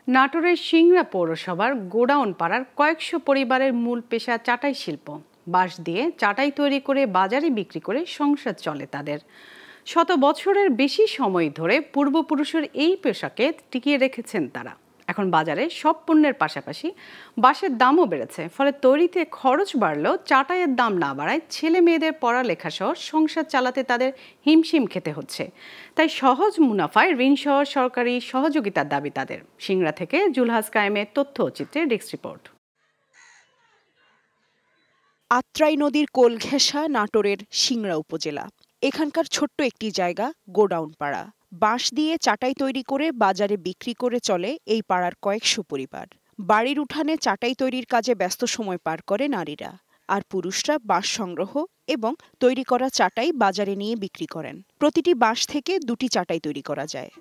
নাটোরের সিংড়া পৌরসভার গোডাউন পাড়ার কয়েকশো পরিবারের মূল পেশা চাটাই শিল্প। বাঁশ দিয়ে চাটাই তৈরি করে বাজারে বিক্রি করে সংসার চলে তাদের। শত বছরের বেশি সময় ধরে পূর্বপুরুষের এই পেশাকে টিকিয়ে রেখেছেন তারা। এখন বাজারে সব পণ্যের পাশাপাশি বাঁশের দামও বেড়েছে, ফলে তৈরিতে খরচ বাড়লেও চাটাইয়ের দাম না বাড়ায় ছেলে মেয়েদের পড়ালেখা সহ সংসার চালাতে তাদের হিমশিম খেতে হচ্ছে। তাই সহজ মুনাফায় ঋণসহ সরকারি সহযোগিতার দাবি তাদের। সিংড়া থেকে জুলহাস কায়েমের তথ্য চিত্রে ডেস্ক রিপোর্ট। আত্রাই নদীর কোল ঘেঁষা নাটোরের সিংড়া উপজেলা। এখানকার ছোট্ট একটি জায়গা গোডাউন পাড়া। বাঁশ দিয়ে চাটাই তৈরি করে বাজারে বিক্রি করে চলে এই পাড়ার কয়েকশো পরিবার। বাড়ির উঠানে চাটাই তৈরির কাজে ব্যস্ত সময় পার করে নারীরা, আর পুরুষরা বাঁশ সংগ্রহ এবং তৈরি করা চাটাই বাজারে নিয়ে বিক্রি করেন। প্রতিটি বাঁশ থেকে 2টি চাটাই তৈরি করা যায়।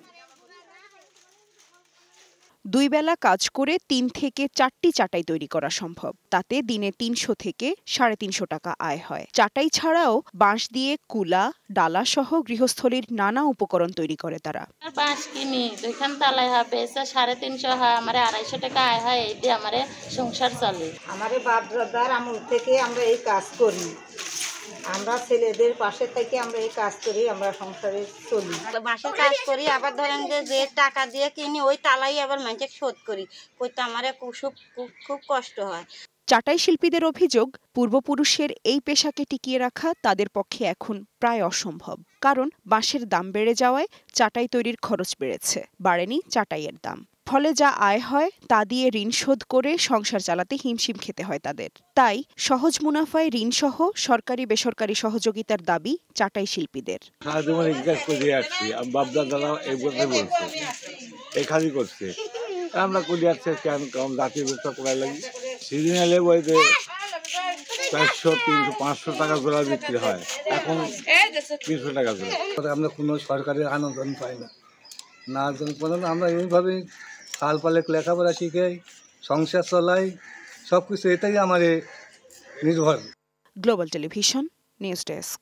2 বেলা কাজ করে 3 থেকে 4টি চাটাই তৈরি করা সম্ভব। তাতে দিনে 300 থেকে 350 টাকা আয় হয়। চাটাই ছাড়াও বাঁশ দিয়ে কুলা, ডালা সহ গৃহস্থলীর নানা উপকরণ তৈরি করে তারা। বাঁশ কিনি, 2খান তালাই হয়, বেচা 350 হয়, আমার 250 টাকা আয় হয়। এই দিয়ে আমার সংসার চলে। আমার বাপ দাদার আমল থেকে আমরা এই কাজ করি। আমরা ছেলেদের পাশে থেকে আমরা এই কাজ করি, আমরা সংসারে চলি। বাঁশের কাজ করি, আবার ধরেন যে টাকা দিয়ে কিনি ওই তালাই আবার মানুষকে শোধ করি। কইতে আমার খুব কষ্ট হয়। চাটাই শিল্পীদের অভিযোগ, পূর্বপুরুষের এই পেশাকে টিকিয়ে রাখা তাদের পক্ষে এখন প্রায় অসম্ভব। কারণ বাঁশের দাম বেড়ে যাওয়ায় চাটাই তৈরির খরচ বেড়েছে, বাড়েনি চাটাইয়ের দাম। ফলে যা আয় হয় তা দিয়ে ঋণ শোধ করে সংসার চালাতে হিমশিম খেতে হয় তাদের। তাই সহজ মুনাফায় ঋণসহ সরকারি বেসরকারি সহযোগিতার দাবি চাটাই শিল্পীদের। আমরা করি আসছে কেন কম জাতীয় ব্যবসা করাই লাগি। সিজনালে বইতে 400, 300, 500 টাকা জোড়া বিক্রি হয়, এখন 300 টাকা জোড়া। আমরা কোনো সরকারি অনুদান পাই না, না আমরা এইভাবে খাল পালে লেখাপড়া শিখাই, সংসার চলাই, সব কিছু এটাই আমার নির্ভর। Global television news desk.